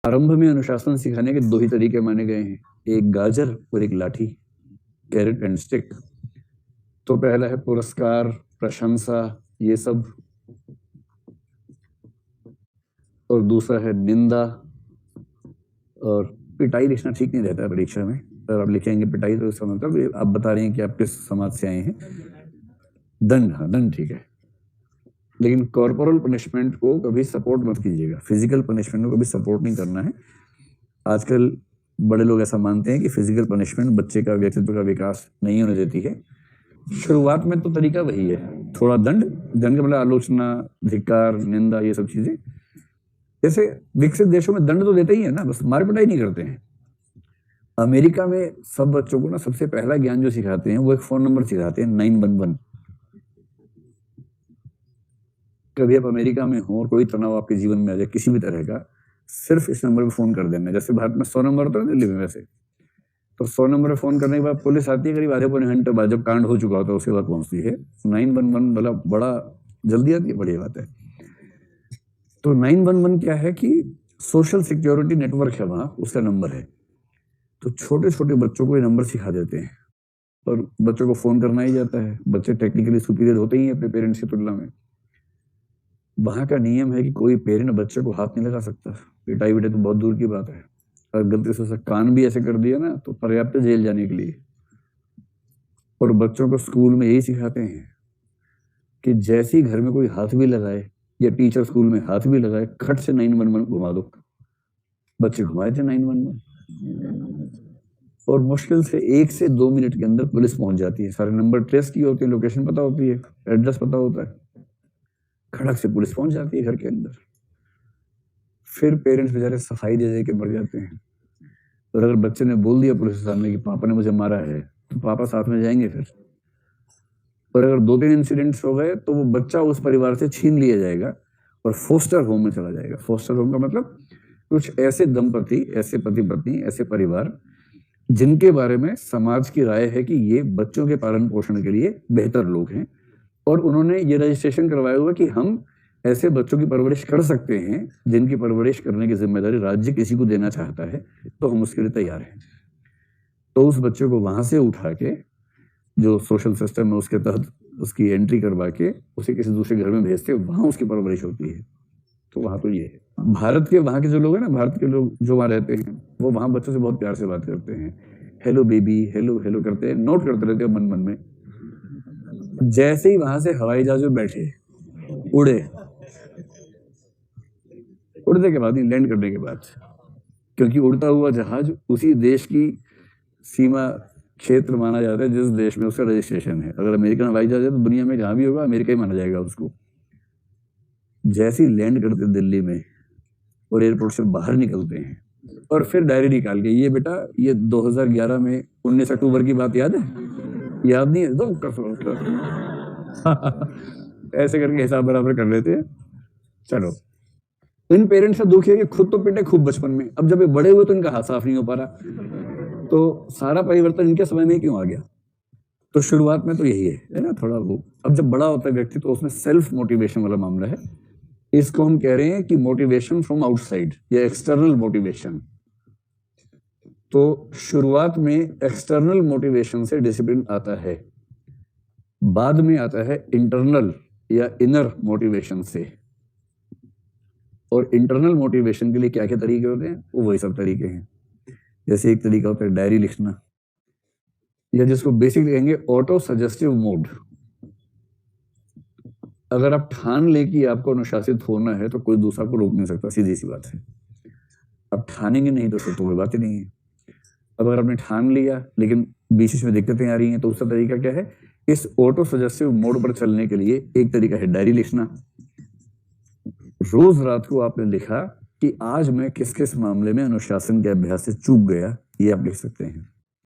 आरंभ में अनुशासन सिखाने के 2 ही तरीके माने गए हैं, एक गाजर और एक लाठी, कैरेट एंड स्टिक। तो पहला है पुरस्कार, प्रशंसा, ये सब, और दूसरा है निंदा। और पिटाई लिखना ठीक नहीं रहता है परीक्षा में, अगर आप लिखेंगे पिटाई तो इसका मतलब आप बता रहे हैं कि आप किस समाज से आए हैं। दंड, हाँ दंड ठीक है, लेकिन कॉर्पोरल पनिशमेंट को कभी सपोर्ट मत कीजिएगा, फिजिकल पनिशमेंट को कभी सपोर्ट नहीं करना है। आजकल बड़े लोग ऐसा मानते हैं कि फिजिकल पनिशमेंट बच्चे का व्यक्तित्व का विकास नहीं होने देती है। शुरुआत में तो तरीका वही है, थोड़ा दंड, दंड का मतलब आलोचना, धिक्कार, निंदा, ये सब चीजें। जैसे विकसित देशों में दंड तो देते ही है ना, बस मार पिटाई नहीं करते हैं। अमेरिका में सब बच्चों को ना सबसे पहला ज्ञान जो सिखाते हैं वो एक फोन नंबर सिखाते हैं, 911। कभी आप अमेरिका में हो और कोई तनाव आपके जीवन में आ जाए किसी भी तरह का, सिर्फ इस नंबर पे फोन कर देना। जैसे भारत में 100 नंबर होता है दिल्ली में, वैसे तो 100 नंबर पे फोन करने के बाद पुलिस आती है करीब आधे पौने घंटे बाद, जब कांड हो चुका होता है उसके बाद पहुंचती है। 911 मतलब बड़ा जल्दी आती है, बढ़िया बात है। तो 911 क्या है कि सोशल सिक्योरिटी नेटवर्क है वहां, उसका नंबर है। तो छोटे छोटे बच्चों को ये नंबर सिखा देते हैं और बच्चों को फोन करना ही जाता है। बच्चे टेक्निकली सुपीरियर होते ही हैं अपने पेरेंट्स की तुलना में। वहां का नियम है कि कोई पेरेंट बच्चे को हाथ नहीं लगा सकता, पिटाई विटाई तो बहुत दूर की बात है। अगर गलती से उसका कान भी ऐसे कर दिया ना तो पर्याप्त जेल जाने के लिए। और बच्चों को स्कूल में यही सिखाते हैं कि जैसे ही घर में कोई हाथ भी लगाए या टीचर स्कूल में हाथ भी लगाए, खट से 911 घुमा दो। बच्चे घुमाए थे 911 और मुश्किल से 1 से 2 मिनट के अंदर पुलिस पहुंच जाती है। सारे नंबर ट्रेस की होती है, लोकेशन पता होती है, एड्रेस पता होता है, खड़क से पुलिस पहुंच जाती है घर के अंदर। फिर पेरेंट्स बेचारे सफाई दे दे के मर जाते हैं। और अगर बच्चे ने बोल दिया पुलिस के सामने कि पापा ने मुझे मारा है, तो पापा साथ में जाएंगे फिर। और अगर 2-3 इंसिडेंट्स हो गए तो वो बच्चा उस परिवार से छीन लिया जाएगा और फोस्टर होम में चला जाएगा। फोस्टर होम का मतलब कुछ ऐसे दंपति, ऐसे पति पत्नी, ऐसे परिवार जिनके बारे में समाज की राय है कि ये बच्चों के पालन पोषण के लिए बेहतर लोग हैं, और उन्होंने ये रजिस्ट्रेशन करवाया हुआ कि हम ऐसे बच्चों की परवरिश कर सकते हैं जिनकी परवरिश करने की जिम्मेदारी राज्य किसी को देना चाहता है, तो हम उसके लिए तैयार हैं। तो उस बच्चे को वहां से उठा के जो सोशल सिस्टम है उसके तहत उसकी एंट्री करवा के उसे किसी दूसरे घर में भेजते हैं, वहां उसकी परवरिश होती है। तो वहां तो ये है। भारत के वहां के जो लोग हैं ना, भारत के लोग जो वहां रहते हैं, वो वहां बच्चों से बहुत प्यार से बात करते हैं, हेलो बेबी, हेलो हेलो करते हैं, नोट करते रहते हैं मन मन में। जैसे ही वहां से हवाई जहाज में बैठे, उड़े, उड़ने के बाद ही, लैंड करने के बाद, क्योंकि उड़ता हुआ जहाज उसी देश की सीमा क्षेत्र माना जाता है जिस देश में उसका रजिस्ट्रेशन है। अगर अमेरिकन हवाई जहाज है तो दुनिया में जहां भी होगा अमेरिका ही माना जाएगा उसको। जैसे ही लैंड करते दिल्ली में और एयरपोर्ट से बाहर निकलते हैं, और फिर डायरी निकाल के, ये बेटा ये 2011 में 19 अक्टूबर की बात याद है? याद नहीं है तो ऐसे करके हिसाब बराबर कर लेते हैं। चलो, इन पेरेंट्स का दुख है कि खुद तो पिटे खूब बचपन में, अब जब ये बड़े हुए तो इनका हाथ साफ नहीं हो पा रहा। तो सारा परिवर्तन इनके समय में क्यों आ गया? तो शुरुआत में तो यही है ना, थोड़ा वो। अब जब बड़ा होता है व्यक्ति तो उसमें सेल्फ मोटिवेशन वाला मामला है। इसको हम कह रहे हैं कि मोटिवेशन फ्रॉम आउटसाइड या एक्सटर्नल मोटिवेशन। तो शुरुआत में एक्सटर्नल मोटिवेशन से डिसिप्लिन आता है, बाद में आता है इंटरनल या इनर मोटिवेशन से। और इंटरनल मोटिवेशन के लिए क्या क्या तरीके होते हैं? वो वही सब तरीके हैं। जैसे एक तरीका होता है डायरी लिखना, या जिसको बेसिकली कहेंगे ऑटो सजेस्टिव मोड। अगर आप ठान ले कि आपको अनुशासित होना है तो कोई दूसरा को रोक नहीं सकता, सीधी सी बात है। अब ठानेंगे नहीं तो फिर तो कोई बात ही नहीं है। अब अगर आपने ठान लिया लेकिन बीच में दिक्कतें आ रही हैं, तो उसका तरीका क्या है? इस ऑटो सजेस्टिव मोड पर चलने के लिए एक तरीका है डायरी लिखना। रोज रात को आपने लिखा कि आज मैं किस किस मामले में अनुशासन के अभ्यास से चूक गया, ये आप लिख सकते हैं।